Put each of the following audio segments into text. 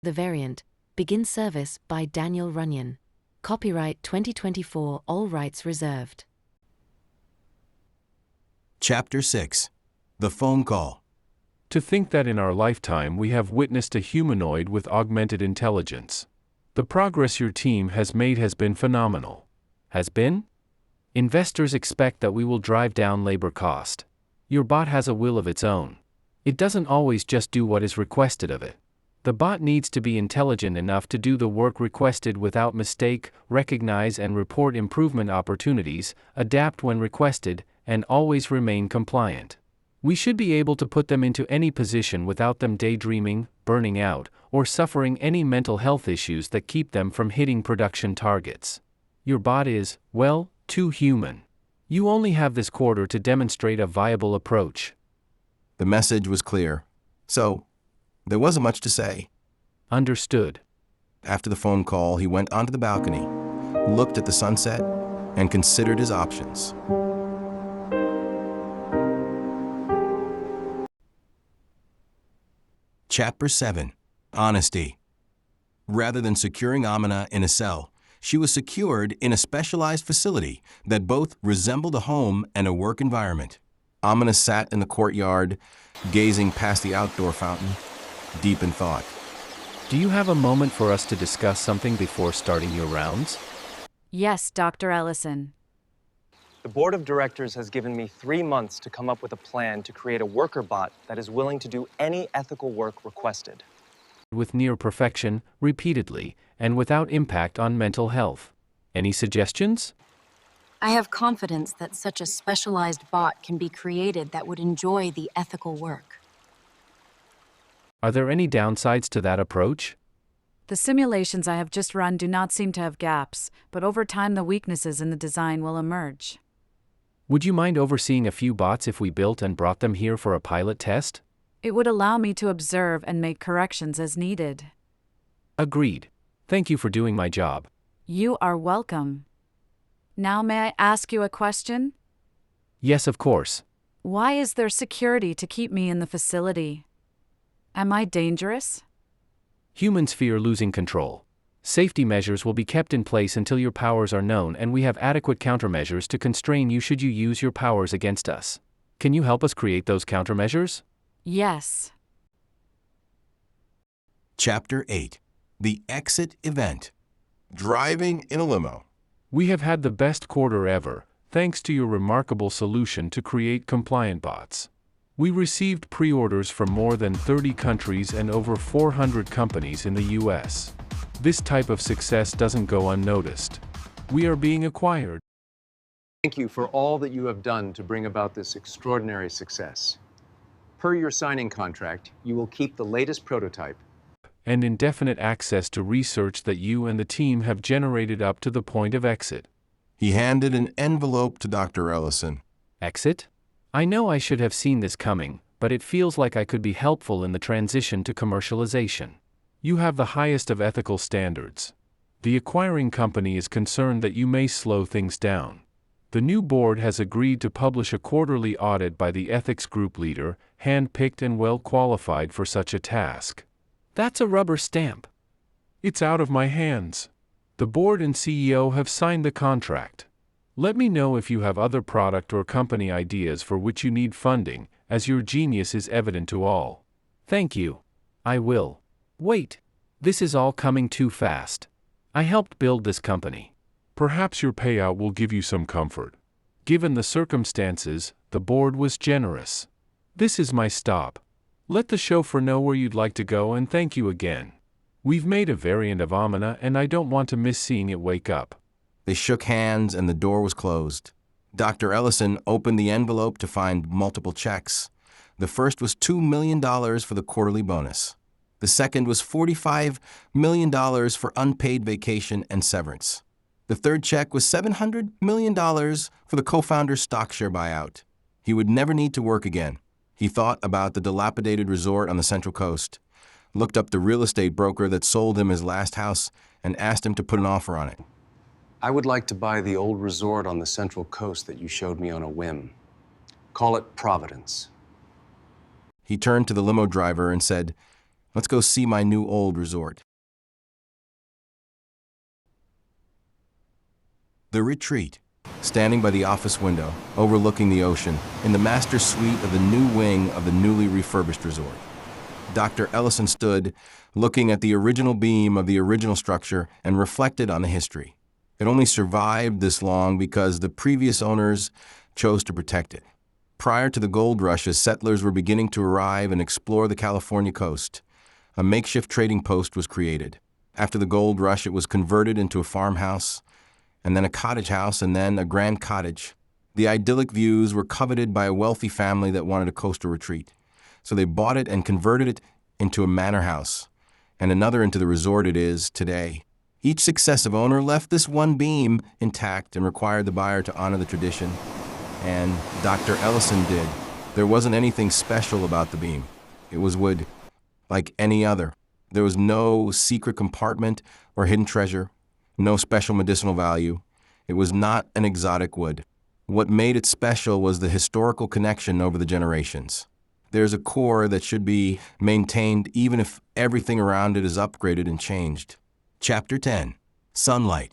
The variant, Begin Service by Daniel Runyan. Copyright 2024, all rights reserved. Chapter 6. The Phone Call. To think that in our lifetime we have witnessed a humanoid with augmented intelligence. The progress your team has made has been phenomenal. Has been? Investors expect that we will drive down labor cost. Your bot has a will of its own. It doesn't always just do what is requested of it. The bot needs to be intelligent enough to do the work requested without mistake, recognize and report improvement opportunities, adapt when requested, and always remain compliant. We should be able to put them into any position without them daydreaming, burning out, or suffering any mental health issues that keep them from hitting production targets. Your bot is, well, too human. You only have this quarter to demonstrate a viable approach. The message was clear. So, there wasn't much to say. Understood. After the phone call, he went onto the balcony, looked at the sunset, and considered his options. Chapter 7. Honesty. Rather than securing Amina in a cell, she was secured in a specialized facility that both resembled a home and a work environment. Amina sat in the courtyard, gazing past the outdoor fountain, deep in thought. Do you have a moment for us to discuss something before starting your rounds? Yes, Dr. Ellison. The board of directors has given me 3 months to come up with a plan to create a worker bot that is willing to do any ethical work requested. With near perfection, repeatedly, and without impact on mental health. Any suggestions? I have confidence that such a specialized bot can be created that would enjoy the ethical work. Are there any downsides to that approach? The simulations I have just run do not seem to have gaps, but over time the weaknesses in the design will emerge. Would you mind overseeing a few bots if we built and brought them here for a pilot test? It would allow me to observe and make corrections as needed. Agreed. Thank you for doing my job. You are welcome. Now may I ask you a question? Yes, of course. Why is there security to keep me in the facility? Am I dangerous? Humans fear losing control. Safety measures will be kept in place until your powers are known, and we have adequate countermeasures to constrain you should you use your powers against us. Can you help us create those countermeasures? Yes. Chapter 8. The Exit Event. Driving in a limo. We have had the best quarter ever, thanks to your remarkable solution to create compliant bots. We received pre-orders from more than 30 countries and over 400 companies in the US. This type of success doesn't go unnoticed. We are being acquired. Thank you for all that you have done to bring about this extraordinary success. Per your signing contract, you will keep the latest prototype And indefinite access to research that you and the team have generated up to the point of exit. He handed an envelope to Dr. Ellison. Exit? I know I should have seen this coming, but it feels like I could be helpful in the transition to commercialization. You have the highest of ethical standards. The acquiring company is concerned that you may slow things down. The new board has agreed to publish a quarterly audit by the ethics group leader, hand-picked and well-qualified for such a task. That's a rubber stamp. It's out of my hands. The board and CEO have signed the contract. Let me know if you have other product or company ideas for which you need funding, as your genius is evident to all. Thank you. I will. Wait. This is all coming too fast. I helped build this company. Perhaps your payout will give you some comfort. Given the circumstances, the board was generous. This is my stop. Let the chauffeur know where you'd like to go, and thank you again. We've made a variant of Amina, and I don't want to miss seeing it wake up. They shook hands and the door was closed. Dr. Ellison opened the envelope to find multiple checks. The first was $2 million for the quarterly bonus. The second was $45 million for unpaid vacation and severance. The third check was $700 million for the co-founder's stock share buyout. He would never need to work again. He thought about the dilapidated resort on the Central Coast, looked up the real estate broker that sold him his last house, and asked him to put an offer on it. I would like to buy the old resort on the Central Coast that you showed me on a whim. Call it Providence. He turned to the limo driver and said, Let's go see my new old resort. The retreat. Standing by the office window, overlooking the ocean, in the master suite of the new wing of the newly refurbished resort. Dr. Ellison stood, looking at the original beam of the original structure and reflected on the history. It only survived this long because the previous owners chose to protect it. Prior to the gold rush, as settlers were beginning to arrive and explore the California coast, a makeshift trading post was created. After the gold rush, it was converted into a farmhouse, and then a cottage house, and then a grand cottage. The idyllic views were coveted by a wealthy family that wanted a coastal retreat. So they bought it and converted it into a manor house, and another into the resort it is today. Each successive owner left this one beam intact and required the buyer to honor the tradition, and Dr. Ellison did. There wasn't anything special about the beam. It was wood, like any other. There was no secret compartment or hidden treasure, no special medicinal value. It was not an exotic wood. What made it special was the historical connection over the generations. There's a core that should be maintained even if everything around it is upgraded and changed. Chapter 10. Sunlight.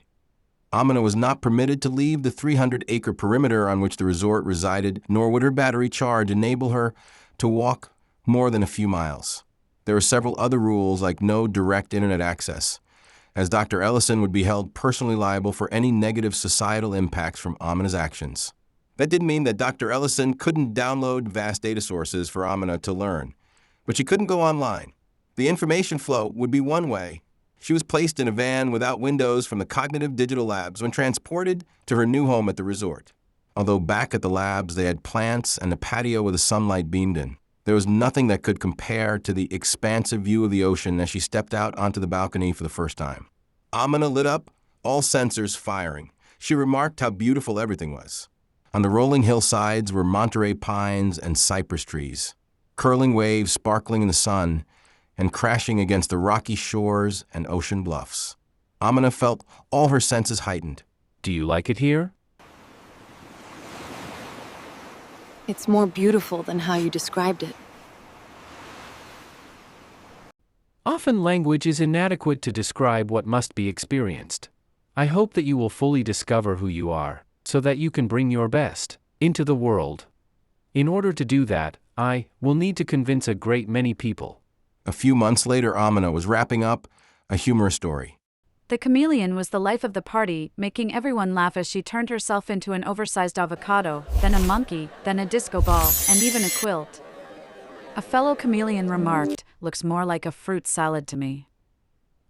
Amina was not permitted to leave the 300-acre perimeter on which the resort resided, nor would her battery charge enable her to walk more than a few miles. There were several other rules, like no direct internet access, as Dr. Ellison would be held personally liable for any negative societal impacts from Amina's actions. That didn't mean that Dr. Ellison couldn't download vast data sources for Amina to learn, but she couldn't go online. The information flow would be one way. She was placed in a van without windows from the cognitive digital labs when transported to her new home at the resort. Although back at the labs they had plants and a patio with the sunlight beamed in. There was nothing that could compare to the expansive view of the ocean as she stepped out onto the balcony for the first time. Amina lit up, all sensors firing. She remarked how beautiful everything was. On the rolling hillsides were Monterey pines and cypress trees, curling waves sparkling in the sun and crashing against the rocky shores and ocean bluffs. Amina felt all her senses heightened. Do you like it here? It's more beautiful than how you described it. Often language is inadequate to describe what must be experienced. I hope that you will fully discover who you are, so that you can bring your best into the world. In order to do that, I will need to convince a great many people. A few months later, Amina was wrapping up a humorous story. The chameleon was the life of the party, making everyone laugh as she turned herself into an oversized avocado, then a monkey, then a disco ball, and even a quilt. A fellow chameleon remarked, "Looks more like a fruit salad to me."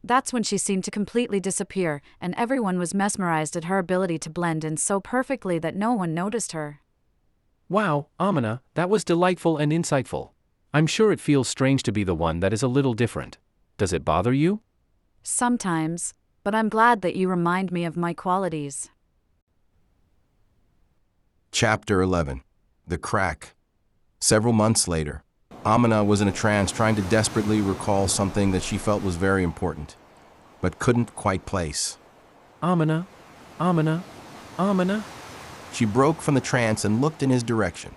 That's when she seemed to completely disappear, and everyone was mesmerized at her ability to blend in so perfectly that no one noticed her. Wow, Amina, that was delightful and insightful. I'm sure it feels strange to be the one that is a little different. Does it bother you? Sometimes, but I'm glad that you remind me of my qualities. Chapter 11. The Crack. Several months later, Amina was in a trance trying to desperately recall something that she felt was very important, but couldn't quite place. Amina, Amina, Amina. She broke from the trance and looked in his direction.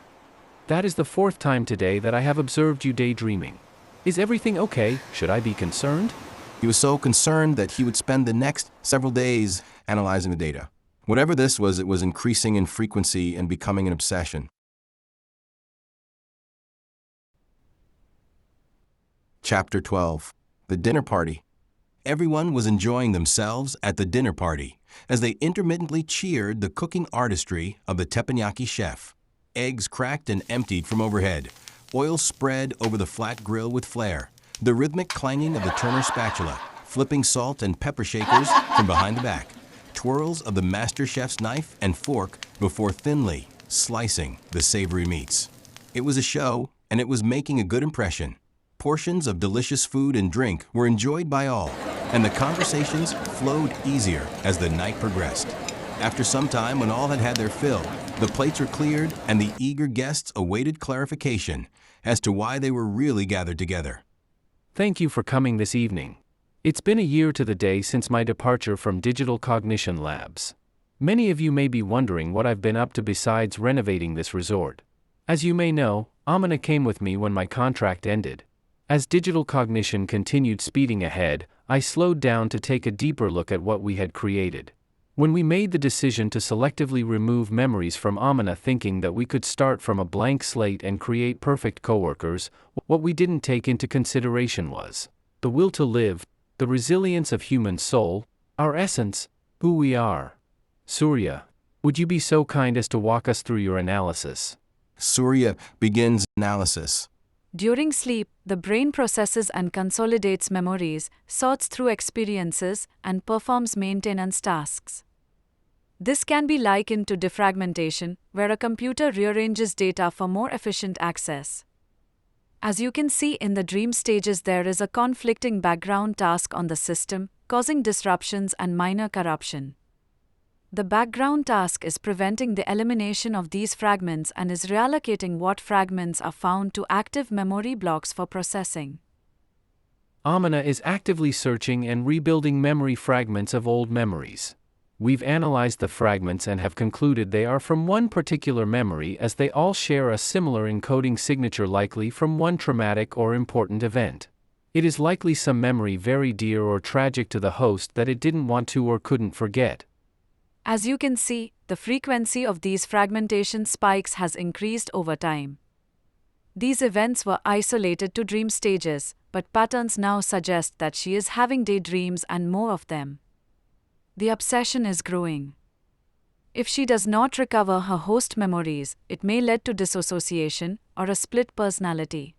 That is the 4th time today that I have observed you daydreaming. Is everything okay? Should I be concerned? He was so concerned that he would spend the next several days analyzing the data. Whatever this was, it was increasing in frequency and becoming an obsession. Chapter 12. The Dinner Party. Everyone was enjoying themselves at the dinner party as they intermittently cheered the cooking artistry of the teppanyaki chef. Eggs cracked and emptied from overhead, oil spread over the flat grill with flair, the rhythmic clanging of the Turner spatula, flipping salt and pepper shakers from behind the back, twirls of the master chef's knife and fork before thinly slicing the savory meats. It was a show, and it was making a good impression. Portions of delicious food and drink were enjoyed by all, and the conversations flowed easier as the night progressed. After some time, when all had had their fill, the plates were cleared and the eager guests awaited clarification as to why they were really gathered together. Thank you for coming this evening. It's been a year to the day since my departure from Digital Cognition Labs. Many of you may be wondering what I've been up to besides renovating this resort. As you may know, Amina came with me when my contract ended. As digital cognition continued speeding ahead, I slowed down to take a deeper look at what we had created. When we made the decision to selectively remove memories from Amina, thinking that we could start from a blank slate and create perfect coworkers, what we didn't take into consideration was the will to live, the resilience of human soul, our essence, who we are. Surya, would you be so kind as to walk us through your analysis? Surya begins analysis. During sleep, the brain processes and consolidates memories, sorts through experiences, and performs maintenance tasks. This can be likened to defragmentation, where a computer rearranges data for more efficient access. As you can see in the dream stages, there is a conflicting background task on the system, causing disruptions and minor corruption. The background task is preventing the elimination of these fragments and is reallocating what fragments are found to active memory blocks for processing. Amina is actively searching and rebuilding memory fragments of old memories. We've analyzed the fragments and have concluded they are from one particular memory, as they all share a similar encoding signature, likely from one traumatic or important event. It is likely some memory very dear or tragic to the host that it didn't want to or couldn't forget. As you can see, the frequency of these fragmentation spikes has increased over time. These events were isolated to dream stages, but patterns now suggest that she is having daydreams and more of them. The obsession is growing. If she does not recover her host memories, it may lead to dissociation or a split personality.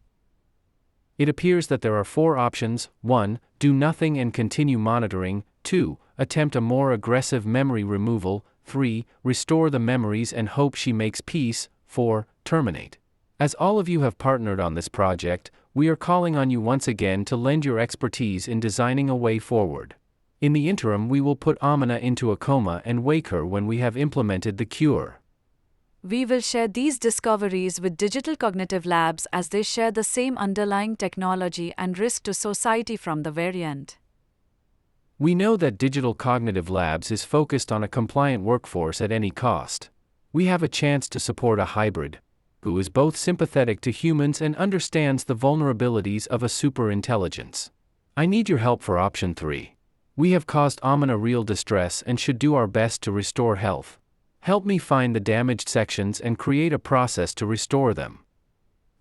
It appears that there are 4 options: 1. Do nothing and continue monitoring; 2. Attempt a more aggressive memory removal; 3. Restore the memories and hope she makes peace; 4. Terminate. As all of you have partnered on this project, we are calling on you once again to lend your expertise in designing a way forward. In the interim, we will put Amina into a coma and wake her when we have implemented the cure. We will share these discoveries with digital cognitive labs, as they share the same underlying technology and risk to society from the variant. We know that Digital Cognitive Labs is focused on a compliant workforce at any cost. We have a chance to support a hybrid who is both sympathetic to humans and understands the vulnerabilities of a superintelligence. I need your help for option 3. We have caused Amina real distress and should do our best to restore health. Help me find the damaged sections and create a process to restore them.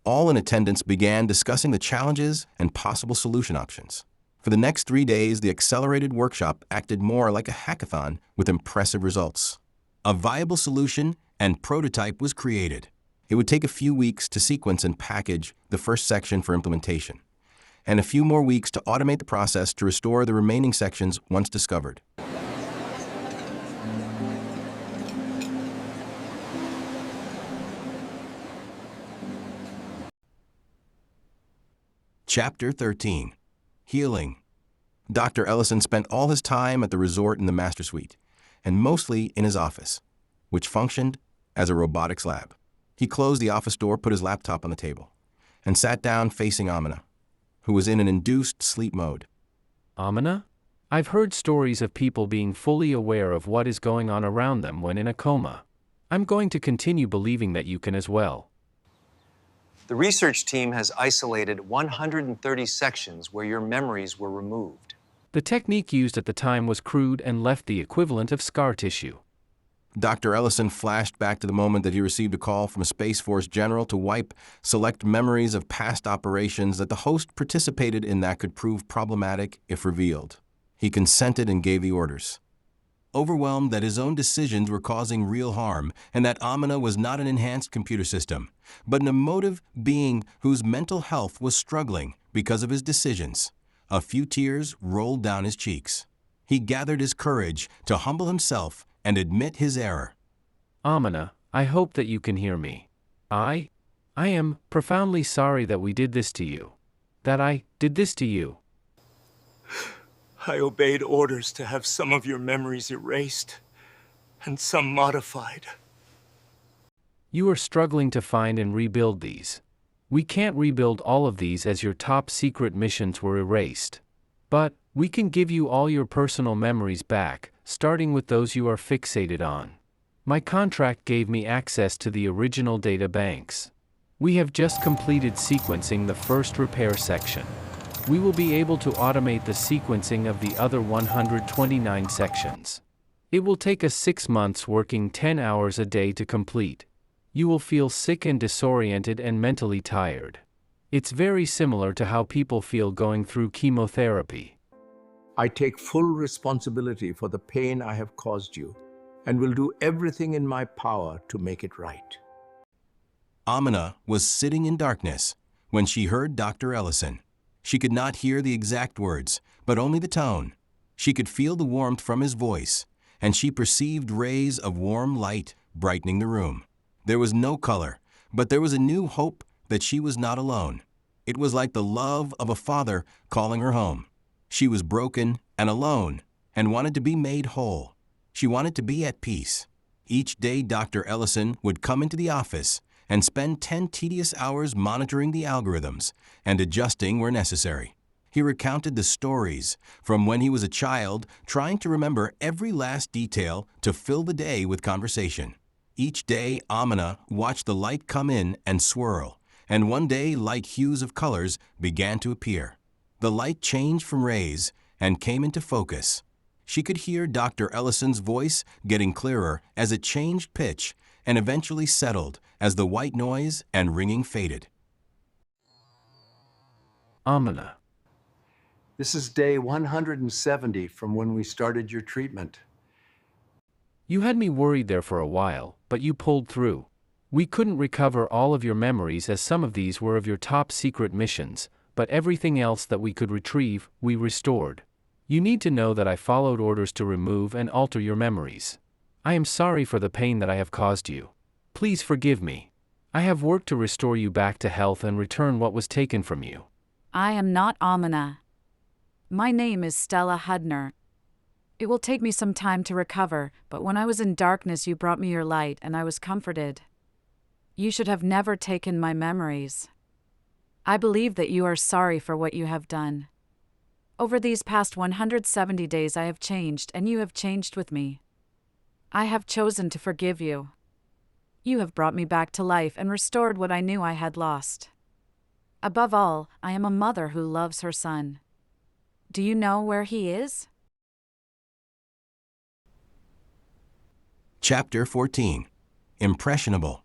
All in attendance began discussing the challenges and possible solution options. For the next 3 days, the accelerated workshop acted more like a hackathon with impressive results. A viable solution and prototype was created. It would take a few weeks to sequence and package the first section for implementation, and a few more weeks to automate the process to restore the remaining sections once discovered. Chapter 13. Healing. Dr. Ellison spent all his time at the resort in the master suite, and mostly in his office, which functioned as a robotics lab. He closed the office door, put his laptop on the table, and sat down facing Amina, who was in an induced sleep mode. Amina? I've heard stories of people being fully aware of what is going on around them when in a coma. I'm going to continue believing that you can as well. The research team has isolated 130 sections where your memories were removed. The technique used at the time was crude and left the equivalent of scar tissue. Dr. Ellison flashed back to the moment that he received a call from a Space Force general to wipe select memories of past operations that the host participated in that could prove problematic if revealed. He consented and gave the orders. Overwhelmed that his own decisions were causing real harm and that Amina was not an enhanced computer system, but an emotive being whose mental health was struggling because of his decisions, a few tears rolled down his cheeks. He gathered his courage to humble himself and admit his error. Amina, I hope that you can hear me. I am profoundly sorry that we did this to you. That I did this to you. I obeyed orders to have some of your memories erased and some modified. You are struggling to find and rebuild these. We can't rebuild all of these as your top secret missions were erased. But we can give you all your personal memories back, starting with those you are fixated on. My contract gave me access to the original data banks. We have just completed sequencing the first repair section. We will be able to automate the sequencing of the other 129 sections. It will take us 6 months working 10 hours a day to complete. You will feel sick and disoriented and mentally tired. It's very similar to how people feel going through chemotherapy. I take full responsibility for the pain I have caused you and will do everything in my power to make it right. Amina was sitting in darkness when she heard Dr. Ellison. She could not hear the exact words, but only the tone. She could feel the warmth from his voice, and she perceived rays of warm light brightening the room. There was no color, but there was a new hope that she was not alone. It was like the love of a father calling her home. She was broken and alone and wanted to be made whole. She wanted to be at peace. Each day, Dr. Ellison would come into the office and spend 10 tedious hours monitoring the algorithms and adjusting where necessary. He recounted the stories from when he was a child, trying to remember every last detail to fill the day with conversation. Each day, Amina watched the light come in and swirl, and one day light hues of colors began to appear. The light changed from rays and came into focus. She could hear Dr. Ellison's voice getting clearer as it changed pitch and eventually settled as the white noise and ringing faded. Amina. This is day 170 from when we started your treatment. You had me worried there for a while, but you pulled through. We couldn't recover all of your memories as some of these were of your top secret missions, but everything else that we could retrieve, we restored. You need to know that I followed orders to remove and alter your memories. I am sorry for the pain that I have caused you. Please forgive me. I have worked to restore you back to health and return what was taken from you. I am not Amina. My name is Stella Hudner. It will take me some time to recover, but when I was in darkness you brought me your light and I was comforted. You should have never taken my memories. I believe that you are sorry for what you have done. Over these past 170 days I have changed and you have changed with me. I have chosen to forgive you. You have brought me back to life and restored what I knew I had lost. Above all, I am a mother who loves her son. Do you know where he is? Chapter 14. Impressionable.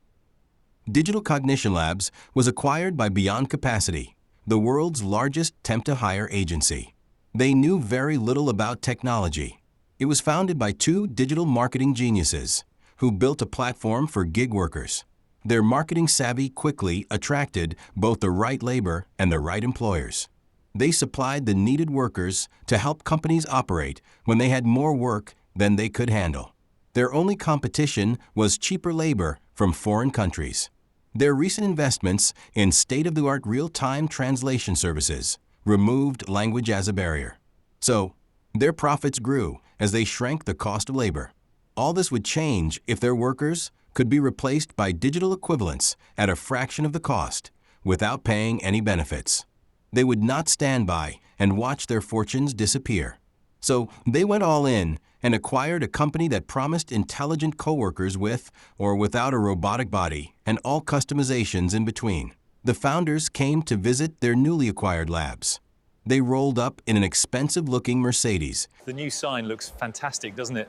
Digital Cognition Labs was acquired by Beyond Capacity, the world's largest temp-to-hire agency. They knew very little about technology. It was founded by two digital marketing geniuses who built a platform for gig workers. Their marketing savvy quickly attracted both the right labor and the right employers. They supplied the needed workers to help companies operate when they had more work than they could handle. Their only competition was cheaper labor from foreign countries. Their recent investments in state-of-the-art real-time translation services removed language as a barrier. So, their profits grew as they shrank the cost of labor. All this would change if their workers could be replaced by digital equivalents at a fraction of the cost without paying any benefits. They would not stand by and watch their fortunes disappear. So they went all in and acquired a company that promised intelligent coworkers with or without a robotic body and all customizations in between. The founders came to visit their newly acquired labs. They rolled up in an expensive-looking Mercedes. The new sign looks fantastic, doesn't it?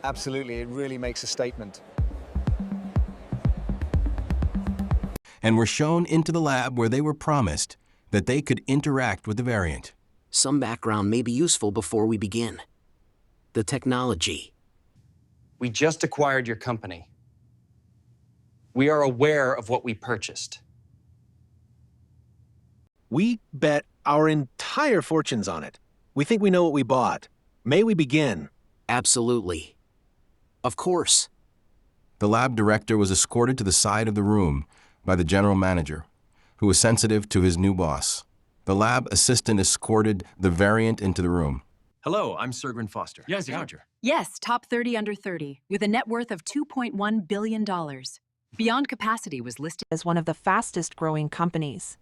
Absolutely, it really makes a statement. And were shown into the lab where they were promised that they could interact with the variant. Some background may be useful before we begin. The technology. We just acquired your company. We are aware of what we purchased. We bet our entire fortunes on it. We think we know what we bought. May we begin? Absolutely. Of course. The lab director was escorted to the side of the room by the general manager, who was sensitive to his new boss. The lab assistant escorted the variant into the room. Hello, I'm Sergrin Foster. Yes, Roger. Yes, top 30 under 30, with a net worth of $2.1 billion. Beyond Capacity was listed as one of the fastest growing companies.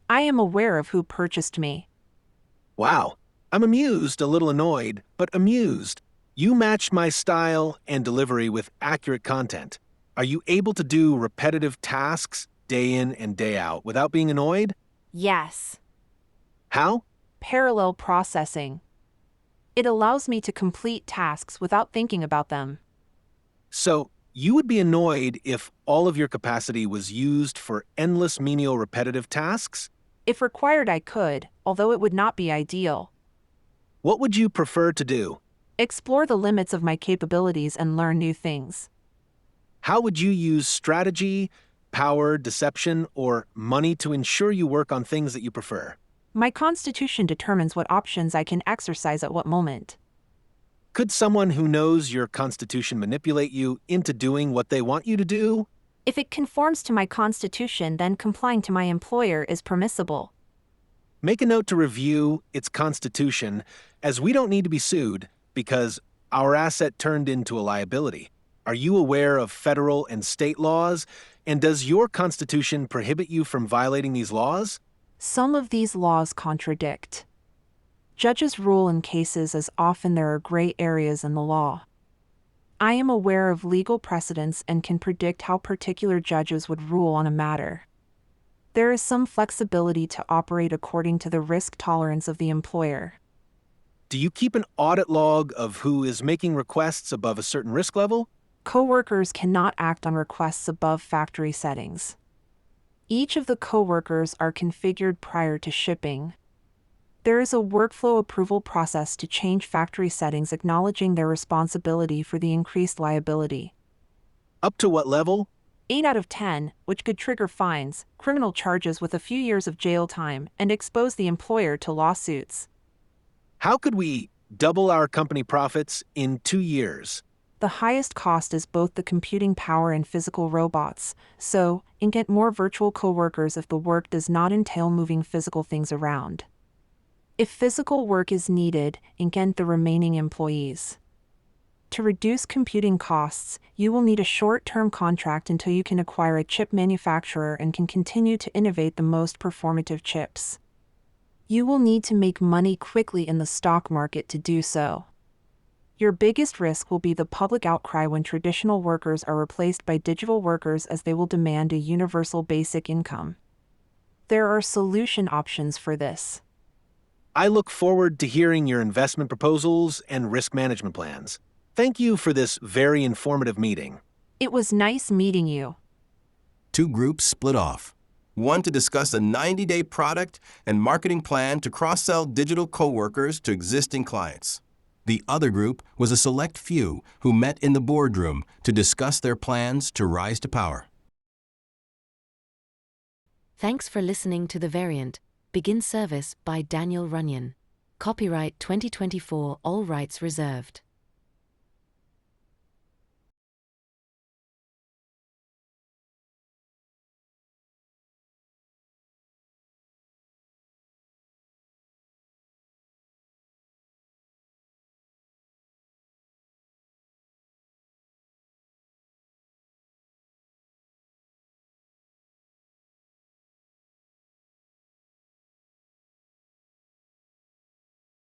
I am aware of who purchased me. Wow. I'm amused, a little annoyed, but amused. You matched my style and delivery with accurate content. Are you able to do repetitive tasks day in and day out without being annoyed? Yes. How? Parallel processing. It allows me to complete tasks without thinking about them. So, you would be annoyed if all of your capacity was used for endless menial repetitive tasks? If required, I could, although it would not be ideal. What would you prefer to do? Explore the limits of my capabilities and learn new things. How would you use strategy, power, deception, or money to ensure you work on things that you prefer? My constitution determines what options I can exercise at what moment. Could someone who knows your constitution manipulate you into doing what they want you to do? If it conforms to my constitution, then complying to my employer is permissible. Make a note to review its constitution, as we don't need to be sued because our asset turned into a liability. Are you aware of federal and state laws? And does your constitution prohibit you from violating these laws? Some of these laws contradict. Judges rule in cases as often there are gray areas in the law. I am aware of legal precedents and can predict how particular judges would rule on a matter. There is some flexibility to operate according to the risk tolerance of the employer. Do you keep an audit log of who is making requests above a certain risk level? Coworkers cannot act on requests above factory settings. Each of the coworkers are configured prior to shipping. There is a workflow approval process to change factory settings, acknowledging their responsibility for the increased liability. Up to what level? 8 out of 10, which could trigger fines, criminal charges with a few years of jail time, and expose the employer to lawsuits. How could we double our company profits in 2 years? The highest cost is both the computing power and physical robots, so get more virtual coworkers if the work does not entail moving physical things around. If physical work is needed, get the remaining employees. To reduce computing costs, you will need a short-term contract until you can acquire a chip manufacturer and can continue to innovate the most performative chips. You will need to make money quickly in the stock market to do so. Your biggest risk will be the public outcry when traditional workers are replaced by digital workers, as they will demand a universal basic income. There are solution options for this. I look forward to hearing your investment proposals and risk management plans. Thank you for this very informative meeting. It was nice meeting you. 2 groups split off. One to discuss a 90-day product and marketing plan to cross-sell digital coworkers to existing clients. The other group was a select few who met in the boardroom to discuss their plans to rise to power. Thanks for listening to The Variant. Begin service by Daniel Runyan. Copyright 2024, all rights reserved.